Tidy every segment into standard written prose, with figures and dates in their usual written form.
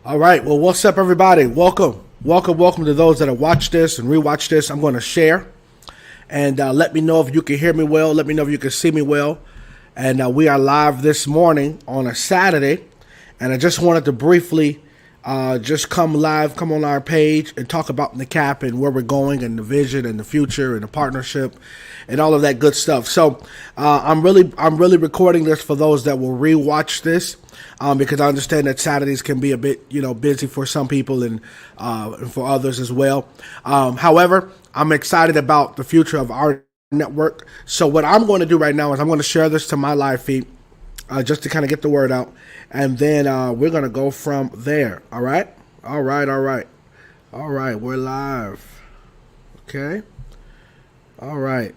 All right. Well, what's up, everybody? Welcome to those that have watched this and rewatched this. I'm going to share and let me know if you can hear me well. Let me know if you can see me well. And we are live this morning on a Saturday. And I just wanted to briefly just come on our page and talk about NACAP and where we're going and the vision and the future and the partnership and all of that good stuff. So I'm really recording this for those that will rewatch this. Because I understand that Saturdays can be a bit, busy for some people and for others as well. However, I'm excited about the future of our network. So what I'm going to do right now is I'm going to share this to my live feed just to kind of get the word out. And then we're going to go from there. All right. All right. We're live. Okay. All right.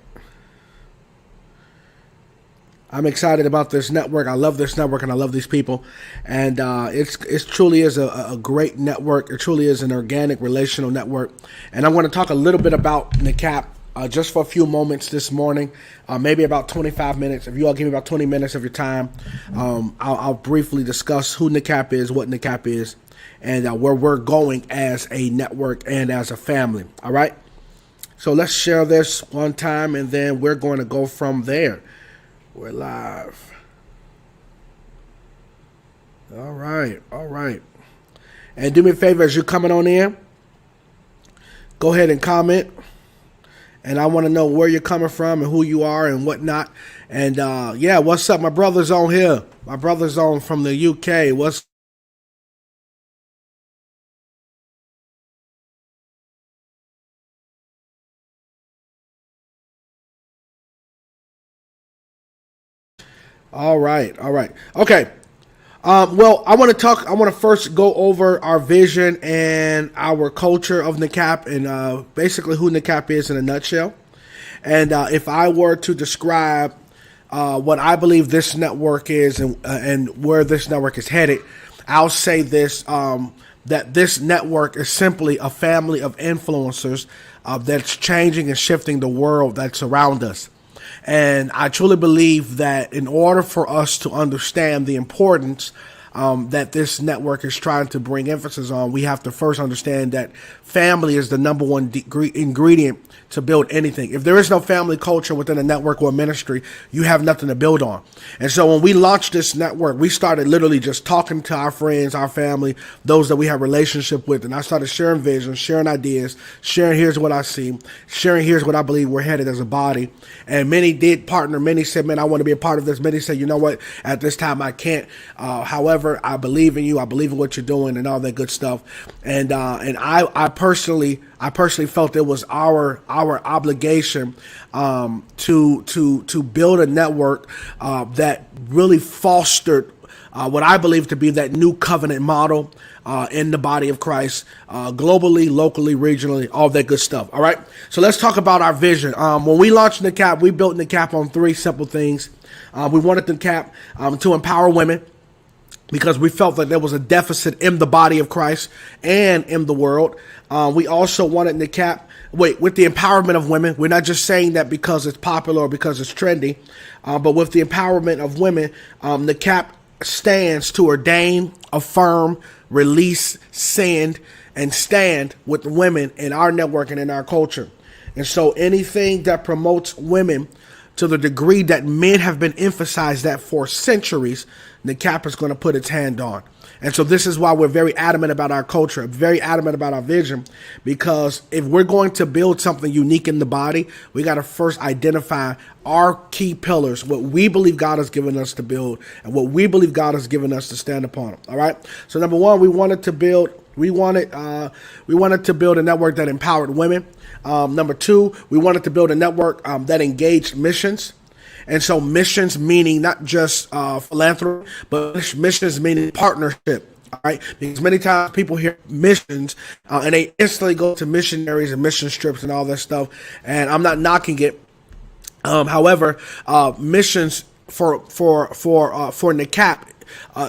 I'm excited about this network. I love this network and I love these people. And it truly is a great network. It truly is an organic relational network. And I'm going to talk a little bit about NACAP just for a few moments this morning, maybe about 25 minutes. If you all give me about 20 minutes of your time, I'll briefly discuss who NACAP is, what NACAP is, and where we're going as a network and as a family. All right? So let's share this one time and then we're going to go from there. We're live. All right. And do me a favor, as you're coming on in, go ahead and comment. And I want to know where you're coming from and who you are and whatnot. And what's up? My brother's on here. My brother's on from the UK. What's All right. Okay. Well, I want to first go over our vision and our culture of NACAP and basically who NACAP is in a nutshell. And if I were to describe what I believe this network is and where this network is headed, I'll say this, that this network is simply a family of influencers that's changing and shifting the world that's around us. And I truly believe that in order for us to understand the importance that this network is trying to bring emphasis on, we have to first understand that family is the number one ingredient to build anything. If there is no family culture within a network or ministry, you have nothing to build on. And so when we launched this network, we started literally just talking to our friends, our family, those that we have relationship with. And I started sharing visions, sharing ideas, sharing here's what I see, sharing here's what I believe we're headed as a body. And many did partner. Many said, man, I want to be a part of this. Many said, you know what, at this time I can't. However, I believe in you. I believe in what you're doing and all that good stuff. And I personally felt it was our obligation to build a network that really fostered what I believe to be that new covenant model in the body of Christ, globally, locally, regionally, all that good stuff. All right. So let's talk about our vision. When we launched NACAP, we built NACAP on three simple things. We wanted NACAP to empower women, because we felt that there was a deficit in the body of Christ and in the world. We also wanted NACAP, with the empowerment of women. We're not just saying that because it's popular or because it's trendy, but with the empowerment of women, NACAP stands to ordain, affirm, release, send, and stand with women in our network and in our culture. And so anything that promotes women to the degree that men have been emphasized that for centuries, NACAP is going to put its hand on. And so this is why we're very adamant about our culture, very adamant about our vision, because if we're going to build something unique in the body, we got to first identify our key pillars, what we believe God has given us to build and what we believe God has given us to stand upon. All right. So number one, we wanted to build a network that empowered women. Number two, we wanted to build a network that engaged missions. And so missions meaning not just philanthropy, but missions meaning partnership. All right, because many times people hear missions and they instantly go to missionaries and mission trips and all that stuff. And I'm not knocking it. However, missions for NACAP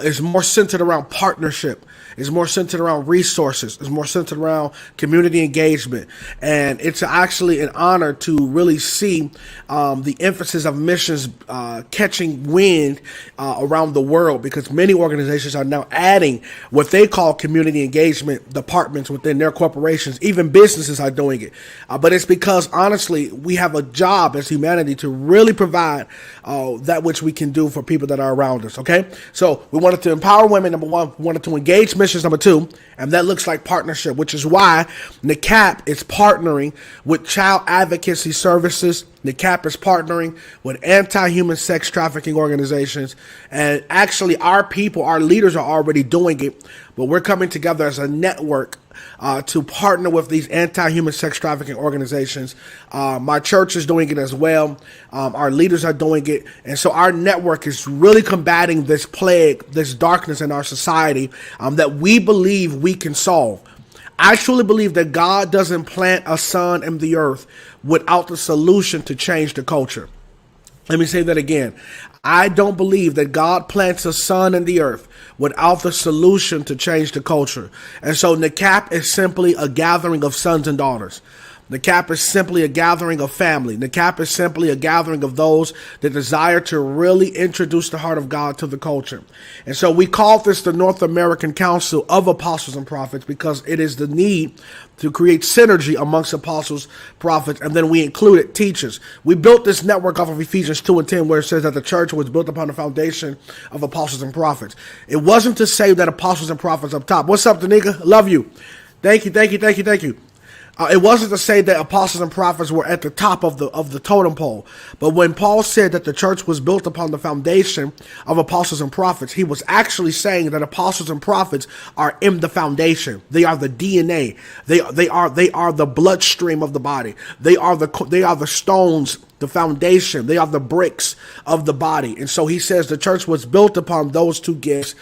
is more centered around partnership. It's more centered around resources. It's more centered around community engagement. And it's actually an honor to really see the emphasis of missions catching wind around the world, because many organizations are now adding what they call community engagement departments within their corporations. Even businesses are doing it. But it's because, honestly, we have a job as humanity to really provide that which we can do for people that are around us, okay? So we wanted to empower women, number one. We wanted to engage missions, number two, and that looks like partnership, which is why NACAP is partnering with child advocacy services. NACAP is partnering with anti-human sex trafficking organizations. And actually, our people, our leaders are already doing it, but we're coming together as a network to partner with these anti-human sex trafficking organizations. My church is doing it as well. Our leaders are doing it. And so our network is really combating this plague, this darkness in our society that we believe we can solve. I truly believe that God doesn't plant a sun in the earth without the solution to change the culture. Let me say that again. I don't believe that God plants a sun in the earth without the solution to change the culture. And so NACAP is simply a gathering of sons and daughters. NACAP is simply a gathering of family. NACAP is simply a gathering of those that desire to really introduce the heart of God to the culture. And so we call this the North American Council of Apostles and Prophets, because it is the need to create synergy amongst apostles, prophets, and then we included teachers. We built this network off of Ephesians 2 and 10, where it says that the church was built upon the foundation of apostles and prophets. It wasn't to say that apostles and prophets up top. What's up, Danica? Love you. Thank you. It wasn't to say that apostles and prophets were at the top of the totem pole. But when Paul said that the church was built upon the foundation of apostles and prophets, he was actually saying that apostles and prophets are in the foundation. They are the DNA. They are the bloodstream of the body. They are the stones, the foundation. They are the bricks of the body. And so he says the church was built upon those two gifts,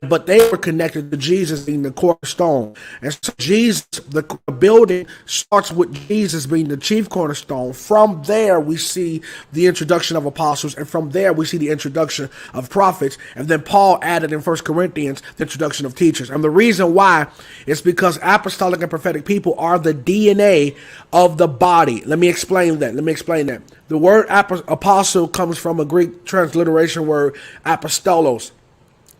but they were connected to Jesus being the cornerstone. And so Jesus, the building starts with Jesus being the chief cornerstone. From there, we see the introduction of apostles, and from there, we see the introduction of prophets. And then Paul added in 1 Corinthians the introduction of teachers. And the reason why is because apostolic and prophetic people are the DNA of the body. Let me explain that. The word apostle comes from a Greek transliteration word apostolos,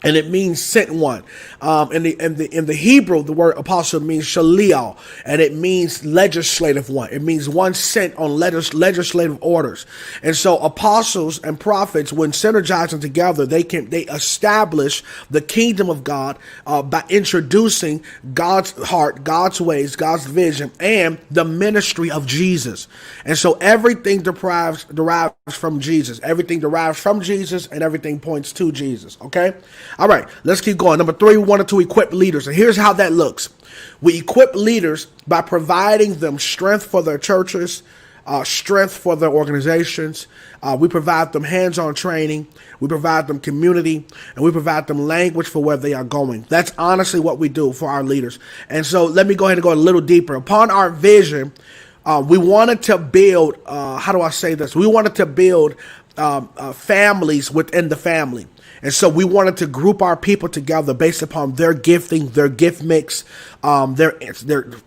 and it means sent one. In the Hebrew, the word apostle means shaliel, and it means legislative one. It means one sent on legislative orders. And so apostles and prophets, when synergizing together, they establish the kingdom of God by introducing God's heart, God's ways, God's vision, and the ministry of Jesus. And so everything derives from Jesus. Everything derives from Jesus, and everything points to Jesus. Okay? All right, let's keep going. Number 3, we wanted to equip leaders. And here's how that looks. We equip leaders by providing them strength for their churches, strength for their organizations. We provide them hands-on training. We provide them community, and we provide them language for where they are going. That's honestly what we do for our leaders. And so let me go ahead and go a little deeper. Upon our vision, we wanted to build, We wanted to build families within the family. And so we wanted to group our people together based upon their gifting, their gift mix,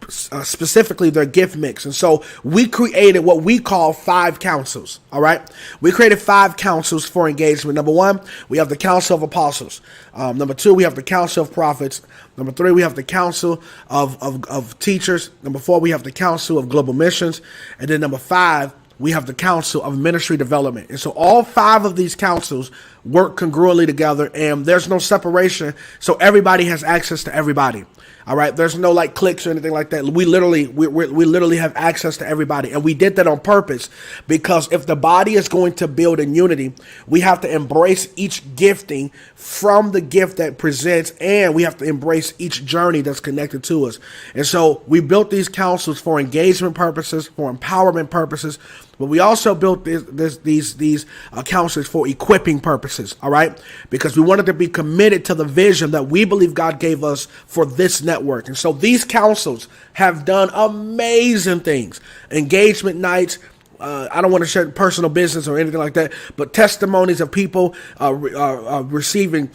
specifically their gift mix. And so we created what we call 5 councils. All right. We created 5 councils for engagement. Number 1, we have the Council of Apostles. Number 2, we have the Council of Prophets. Number 3, we have the Council of Teachers. Number 4, we have the Council of Global Missions. And then number 5, we have the Council of Ministry Development. And so all 5 of these councils work congruently together, and there's no separation. So everybody has access to everybody. All right. There's no like cliques or anything like that. We literally have access to everybody. And we did that on purpose, because if the body is going to build in unity, we have to embrace each gifting from the gift that presents, and we have to embrace each journey that's connected to us. And so we built these councils for engagement purposes, for empowerment purposes, but we also built these councils for equipping purposes, all right? Because we wanted to be committed to the vision that we believe God gave us for this network. And so these councils have done amazing things. Engagement nights, I don't want to share personal business or anything like that, but testimonies of people receiving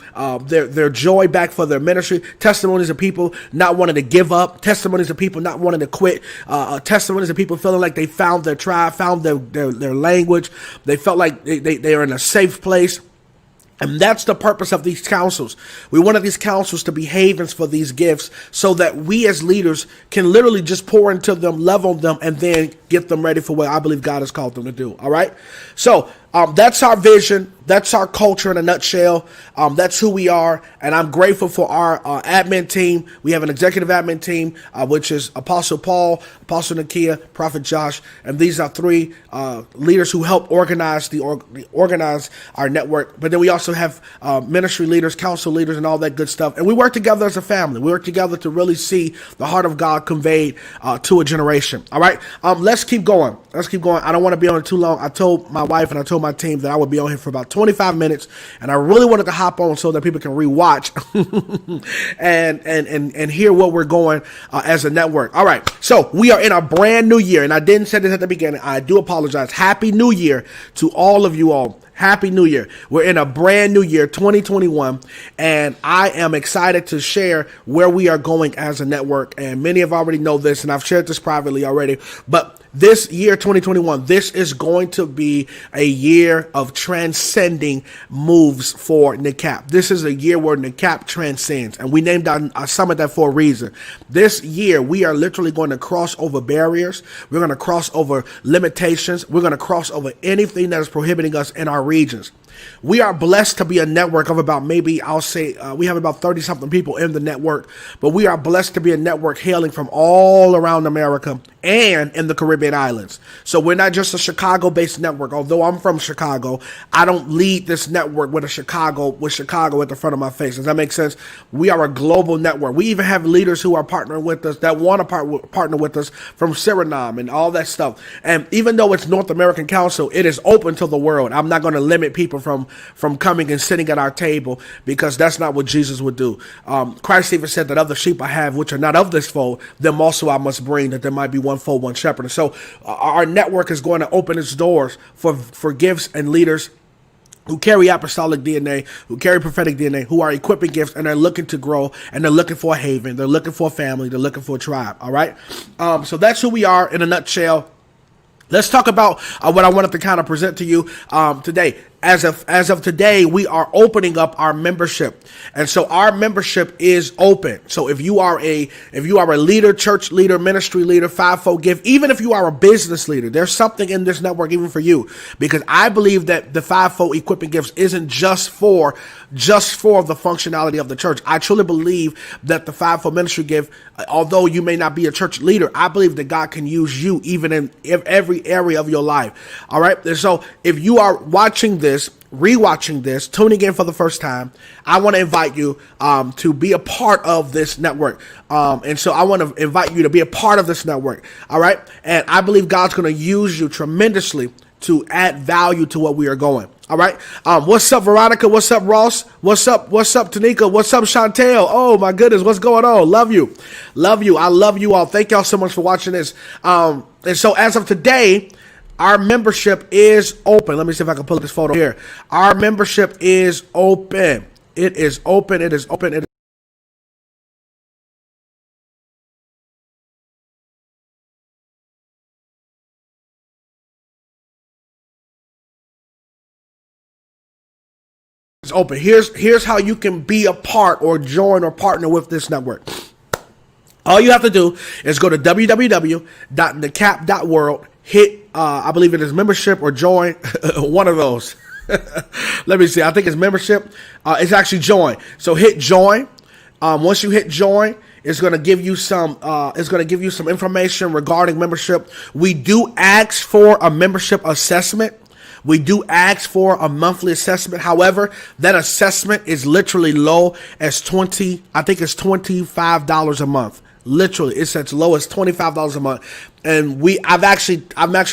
their joy back for their ministry, testimonies of people not wanting to give up, testimonies of people not wanting to quit, testimonies of people feeling like they found their tribe, found their language, they felt like they are in a safe place. And that's the purpose of these councils. We wanted these councils to be havens for these gifts so that we as leaders can literally just pour into them, love on them, and then get them ready for what I believe God has called them to do. All right. So that's our vision. That's our culture in a nutshell. That's who we are. And I'm grateful for our admin team. We have an executive admin team, which is Apostle Paul, Apostle Nakia, Prophet Josh. And these are three leaders who help organize organize our network. But then we also have ministry leaders, council leaders, and all that good stuff. And we work together as a family. We work together to really see the heart of God conveyed to a generation. All right. Let's keep going. Let's keep going. I don't want to be on it too long. I told my wife and I told my team that I would be on here for about 25 minutes, and I really wanted to hop on so that people can rewatch and hear what we're going as a network. All right, so we are in a brand new year, and I didn't say this at the beginning. I do apologize. Happy New Year to all of you all. Happy New Year. We're in a brand new year, 2021, and I am excited to share where we are going as a network. And many have already know this, and I've shared this privately already, but this year, 2021, this is going to be a year of transcending moves for NACAP. This is a year where NACAP transcends, and we named our summit that for a reason. This year, we are literally going to cross over barriers. We're going to cross over limitations. We're going to cross over anything that is prohibiting us in our regions. We are blessed to be a network of about maybe, I'll say, we have about 30 something people in the network, but we are blessed to be a network hailing from all around America and in the Caribbean islands. So we're not just a Chicago-based network. Although I'm from Chicago, I don't lead this network with Chicago at the front of my face. Does that make sense? We are a global network. We even have leaders who are partnering with us that want to partner with us from Suriname and all that stuff. And even though it's North American Council, it is open to the world. I'm not going to limit people from coming and sitting at our table, because that's not what Jesus would do. Christ even said that other sheep I have, which are not of this fold, them also I must bring, that there might be one fold, one shepherd. And so our network is going to open its doors for gifts and leaders who carry apostolic DNA, who carry prophetic DNA, who are equipping gifts, and they're looking to grow, and they're looking for a haven, they're looking for a family, they're looking for a tribe. All right. So that's who we are in a nutshell. Let's talk about what I wanted to kind of present to you today. As of today, we are opening up our membership. And so our membership is open. So if you are a leader, church leader, ministry leader, fivefold gift, even if you are a business leader, there's something in this network even for you, because I believe that the fivefold equipping gifts isn't just for the functionality of the church. I truly believe that the fivefold ministry gift, although you may not be a church leader, I believe that God can use you even in every area of your life. All right. And so if you are watching this, rewatching this, tuning in for the first time, I want to invite you to be a part of this network. And so I want to invite you to be a part of this network. All right. And I believe God's going to use you tremendously to add value to what we are going. All right. What's up, Veronica? What's up, Ross? What's up, Tanika? What's up, Chantel? Oh, my goodness. What's going on? Love you. Love you. I love you all. Thank y'all so much for watching this. And so as of today, our membership is open. Let me see if I can pull this photo here. Our membership is open. It is open. It is open. It is open. Here's how you can be a part or join or partner with this network. All you have to do is go to www.nacap.world, hit, I believe it is membership or join, one of those. Let me see. I think it's membership. It's actually join. So hit join. Once you hit join, it's going to give you some information regarding membership. We do ask for a membership assessment. We do ask for a monthly assessment. However, that assessment is literally low as $25 a month. Literally, it's as low as $25 a month. And I'm actually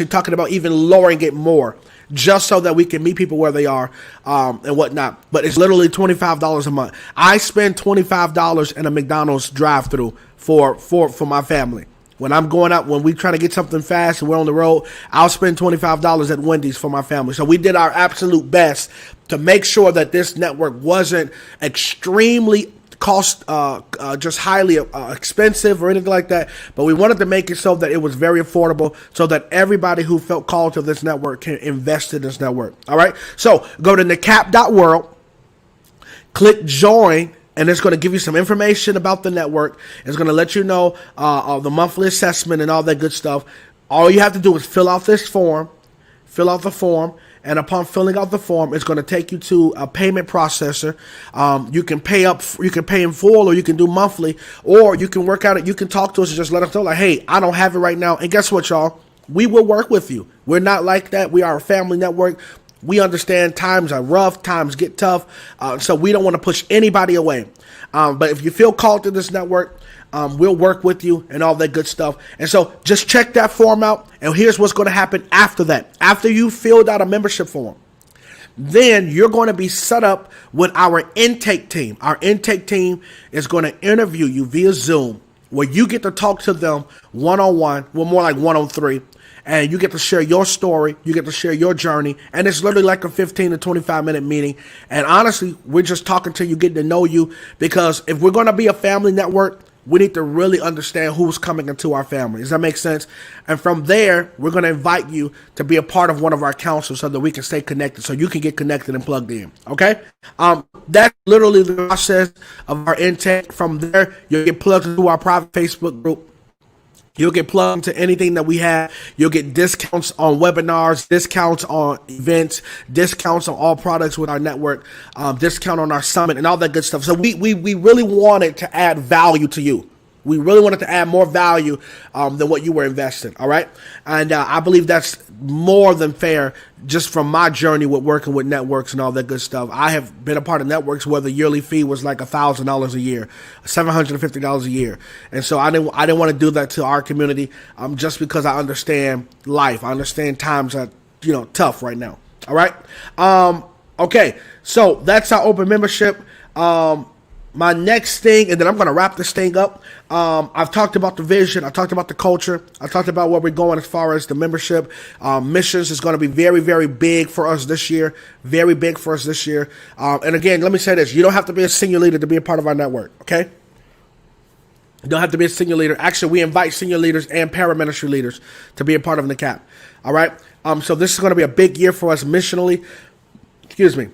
talking about even lowering it more, just so that we can meet people where they are, and whatnot. But it's literally $25 a month. I spend $25 in a McDonald's drive-thru for my family. When I'm going out, when we try to get something fast and we're on the road, I'll spend $25 at Wendy's for my family. So we did our absolute best to make sure that this network wasn't extremely cost just highly expensive or anything like that, but we wanted to make it so that it was very affordable so that everybody who felt called to this network can invest in this network. All right, so go to NACAP.world, click join, and it's going to give you some information about the network. It's going to let you know the monthly assessment and all that good stuff. All you have to do is fill out this form, fill out the form, and upon filling out the form, it's going to take you to a payment processor. You can pay in full, or you can do monthly, or you can work out it. You can talk to us and just let us know, like, hey, I don't have it right now. And guess what, y'all? We will work with you. We're not like that. We are a family network. We understand times are rough, times get tough, so we don't want to push anybody away. But if you feel called to this network, we'll work with you and all that good stuff. And so just check that form out, and here's what's going to happen after that. After you filled out a membership form, then you're going to be set up with our intake team. Our intake team is going to interview you via Zoom, where you get to talk to them one-on-one, well, more like one-on-three. And you get to share your story, you get to share your journey, and it's literally like a 15 to 25-minute meeting. And honestly, we're just talking to you, getting to know you, because if we're going to be a family network, we need to really understand who's coming into our family. Does that make sense? And from there, we're going to invite you to be a part of one of our councils so that we can stay connected, so you can get connected and plugged in. Okay? That's literally the process of our intake. From there, you'll get plugged into our private Facebook group. You'll get plugged into anything that we have. You'll get discounts on webinars, discounts on events, discounts on all products with our network, discount on our summit, and all that good stuff. So we really wanted to add value to you. We really wanted to add more value than what you were investing, all right? And I believe that's more than fair just from my journey with working with networks and all that good stuff. I have been a part of networks where the yearly fee was like $1,000 a year, $750 a year. And so I didn't want to do that to our community just because I understand life. I understand times are, tough right now, all right? Okay, so that's our open membership. My next thing, and then I'm going to wrap this thing up. I've talked about the vision. I talked about the culture. I talked about where we're going as far as the membership. Missions is going to be very, very big for us this year. Very big for us this year. And again, let me say this. You don't have to be a senior leader to be a part of our network, okay? You don't have to be a senior leader. Actually, we invite senior leaders and paraministry leaders to be a part of NACAP, all right? So this is going to be a big year for us missionally. Excuse me.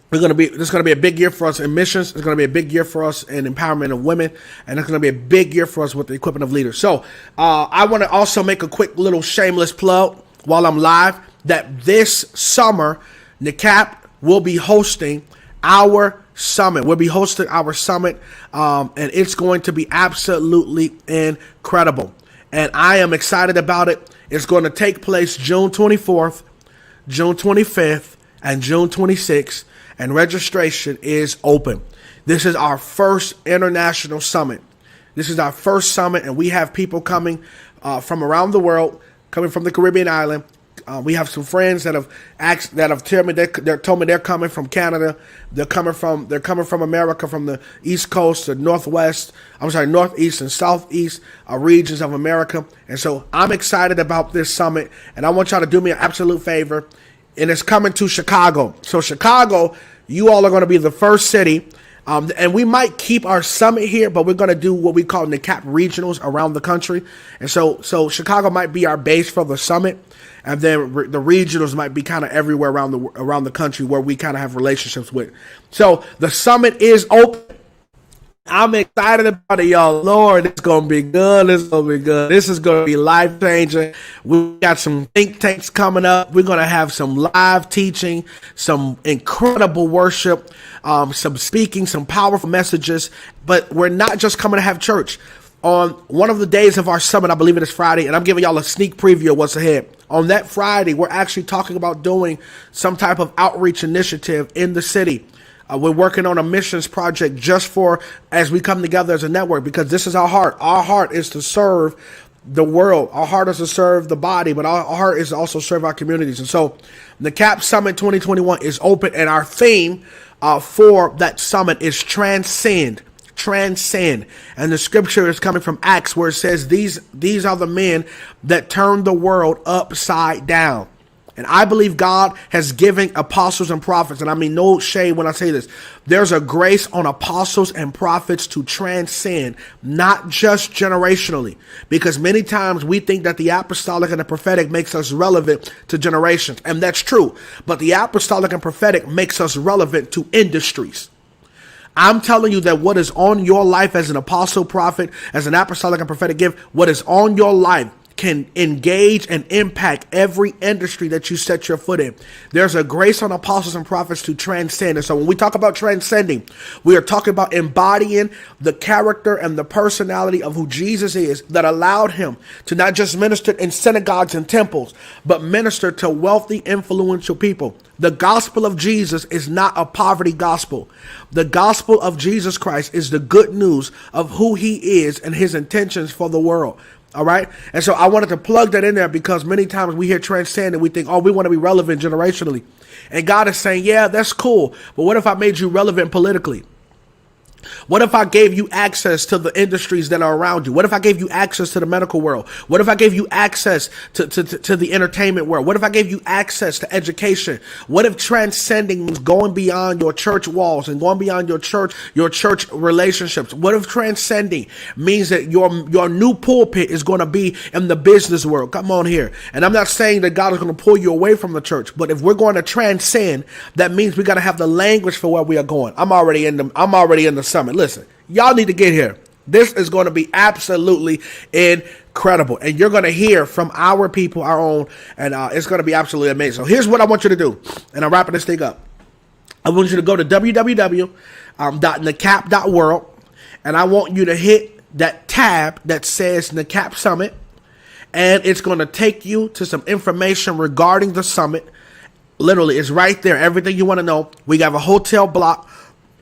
This is going to be a big year for us in missions. It's going to be a big year for us in empowerment of women, and it's going to be a big year for us with the equipping of leaders. So I want to also make a quick little shameless plug while I'm live that this summer, NACAP will be hosting our summit. We'll be hosting our summit, and it's going to be absolutely incredible. And I am excited about it. It's going to take place June 24th, June 25th, and June 26th. And registration is open. This is our first international summit. This is our first summit, and we have people coming from around the world, coming from the Caribbean island. We have some friends that have told me they're coming from Canada. They're coming from America, from the East Coast, the Northeast and Southeast regions of America. And so I'm excited about this summit, and I want y'all to do me an absolute favor. And it's coming to Chicago. So Chicago, you all are going to be the first city. And we might keep our summit here, but we're going to do what we call NACAP regionals around the country. And so Chicago might be our base for the summit. And then the regionals might be kind of everywhere around the country where we kind of have relationships with. So the summit is open. I'm excited about it, y'all. Lord, it's going to be good. It's going to be good. This is going to be life-changing. We got some think tanks coming up. We're going to have some live teaching, some incredible worship, some speaking, some powerful messages. But we're not just coming to have church. On one of the days of our summit, I believe it is Friday, and I'm giving y'all a sneak preview of what's ahead. On that Friday, we're actually talking about doing some type of outreach initiative in the city. We're working on a missions project just for as we come together as a network, because this is our heart. Our heart is to serve the world. Our heart is to serve the body, but our heart is to also serve our communities. And so the NACAP Summit 2021 is open, and our theme for that summit is transcend. transcend. And the scripture is coming from Acts, where it says these are the men that turned the world upside down. And I believe God has given apostles and prophets, and I mean no shade when I say this, there's a grace on apostles and prophets to transcend, not just generationally, because many times we think that the apostolic and the prophetic makes us relevant to generations, and that's true, but the apostolic and prophetic makes us relevant to industries. I'm telling you that what is on your life as an apostle, prophet, as an apostolic and prophetic gift, what is on your life can engage and impact every industry that you set your foot in. There's a grace on apostles and prophets to transcend. And so when we talk about transcending, we are talking about embodying the character and the personality of who Jesus is, that allowed him to not just minister in synagogues and temples, but minister to wealthy, influential people. The gospel of Jesus is not a poverty gospel. The gospel of Jesus Christ is the good news of who he is and his intentions for the world. All right. And so I wanted to plug that in there, because many times we hear transcend and we think, oh, we want to be relevant generationally. And God is saying, yeah, that's cool. But what if I made you relevant politically? What if I gave you access to the industries that are around you? What if I gave you access to the medical world? What if I gave you access to the entertainment world? What if I gave you access to education? What if transcending means going beyond your church walls and going beyond your church relationships? What if transcending means that your new pulpit is going to be in the business world? Come on here. And I'm not saying that God is going to pull you away from the church, but if we're going to transcend, that means we got to have the language for where we are going. I'm already in the summit. Listen, y'all need to get here. This is going to be absolutely incredible. And you're going to hear from our people, our own, and it's going to be absolutely amazing. So here's what I want you to do. And I'm wrapping this thing up. I want you to go to www.NACAP.world. And I want you to hit that tab that says NACAP Summit. And it's going to take you to some information regarding the summit. Literally, it's right there. Everything you want to know. We have a hotel block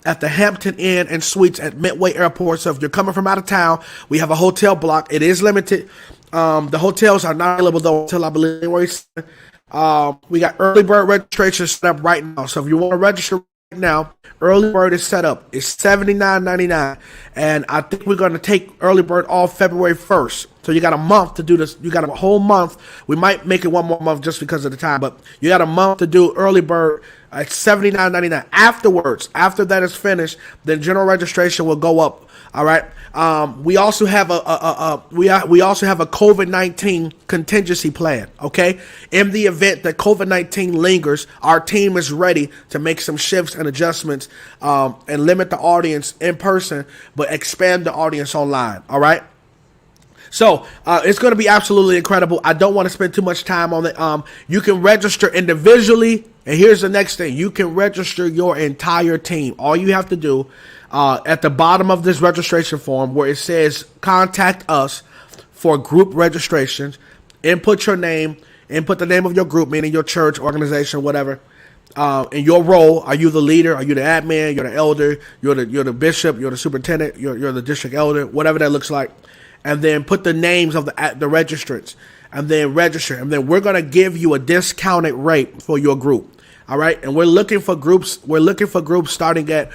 at the Hampton Inn and Suites at Midway Airport. So if you're coming from out of town, we have a hotel block. It is limited. The hotels are not available though until I believe January 7th. We got early bird registration set up right now. So if you want to register right now, early bird is set up. It's $79.99, and I think we're going to take early bird off February 1st. So you got a month to do this. You got a whole month. We might make it one more month just because of the time, but you got a month to do early bird at $79.99. Afterwards, after that is finished, then general registration will go up. All right. We also have we also have a COVID-19 contingency plan. Okay. In the event that COVID-19 lingers, our team is ready to make some shifts and adjustments, and limit the audience in person, but expand the audience online. All right. So it's going to be absolutely incredible. I don't want to spend too much time on it. You can register individually. And here's the next thing. You can register your entire team. All you have to do at the bottom of this registration form where it says contact us for group registrations, input your name, input the name of your group, meaning your church, organization, whatever. And your role. Are you the leader? Are you the admin? You're the elder? You're the bishop? You're the superintendent? You're the district elder? Whatever that looks like. And then put the names of the registrants, and then register. And then we're going to give you a discounted rate for your group. All right. And we're looking for groups. We're looking for groups starting at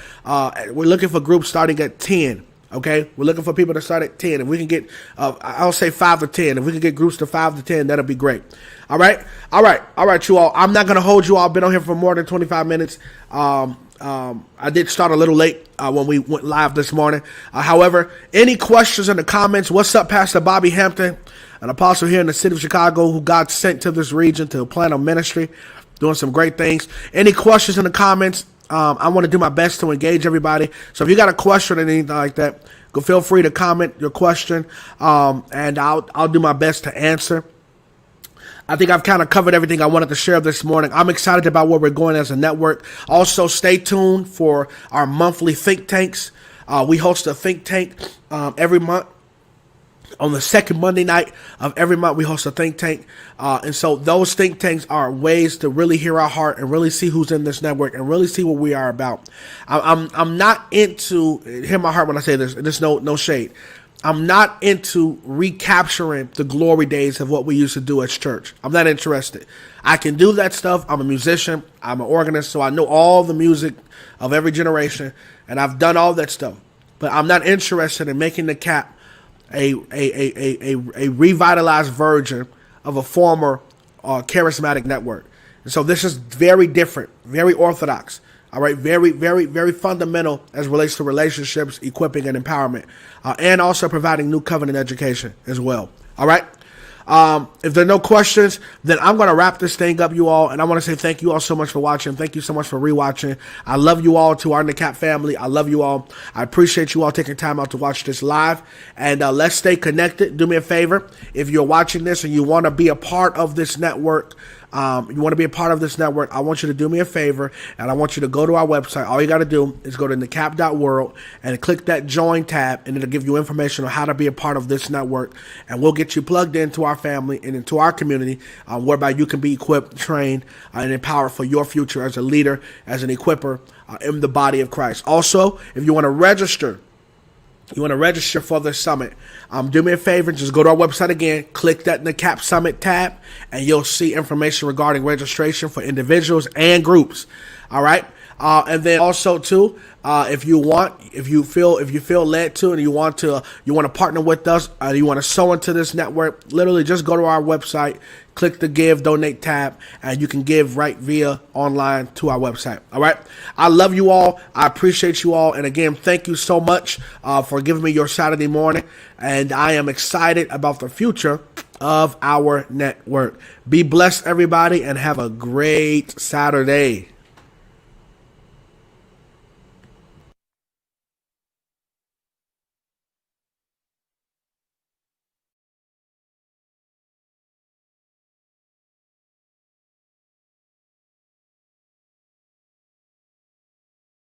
10. Okay. We're looking for people to start at 10. If we can get, I'll say 5 to 10. If we can get groups to 5 to 10, that'll be great. All right. All right. All right, you all. I'm not going to hold you all. I've been on here for more than 25 minutes. I did start a little late when we went live this morning. However, any questions in the comments? What's up, Pastor Bobby Hampton, an apostle here in the city of Chicago who God sent to this region to plant a ministry, doing some great things. Any questions in the comments? I want to do my best to engage everybody. So if you got a question or anything like that, go feel free to comment your question, and I'll do my best to answer. I think I've kind of covered everything I wanted to share this morning. I'm excited about where we're going as a network. Also, stay tuned for our monthly think tanks. We host a think tank every month. On the second Monday night of every month, we host a think tank. And so those think tanks are ways to really hear our heart and really see who's in this network and really see what we are about. I'm not into, hear my heart when I say this, there's no shade. I'm not into recapturing the glory days of what we used to do as church. I'm not interested. I can do that stuff. I'm a musician. I'm an organist, so I know all the music of every generation, and I've done all that stuff. but I'm not interested in making the CAP a revitalized version of a former charismatic network. And so this is very different, very orthodox. All right, very, very, very fundamental as it relates to relationships, equipping, and empowerment, and also providing new covenant education as well. All right. If there are no questions, then I'm going to wrap this thing up, you all. And I want to say thank you all so much for watching. Thank you so much for rewatching. I love you all, to our NACAP family. I love you all. I appreciate you all taking time out to watch this live. And let's stay connected. Do me a favor. If you're watching this and you want to be a part of this network, I want you to do me a favor, and I want you to go to our website. All you got to do is go to NACAP World and click that join tab, and it'll give you information on how to be a part of this network, and we'll get you plugged into our family and into our community, whereby you can be equipped, trained, and empowered for your future as a leader, as an equipper in the body of Christ. Also, if you want to register for the summit, do me a favor, just go to our website again, click that NACAP Summit tab, and you'll see information regarding registration for individuals and groups. All right. And then also too, if you feel led to, and you want to partner with us, you want to sow into this network, literally just go to our website, click the Give, Donate tab, and you can give right via online to our website. All right. I love you all. I appreciate you all. And again, thank you so much for giving me your Saturday morning. And I am excited about the future of our network. Be blessed, everybody, and have a great Saturday.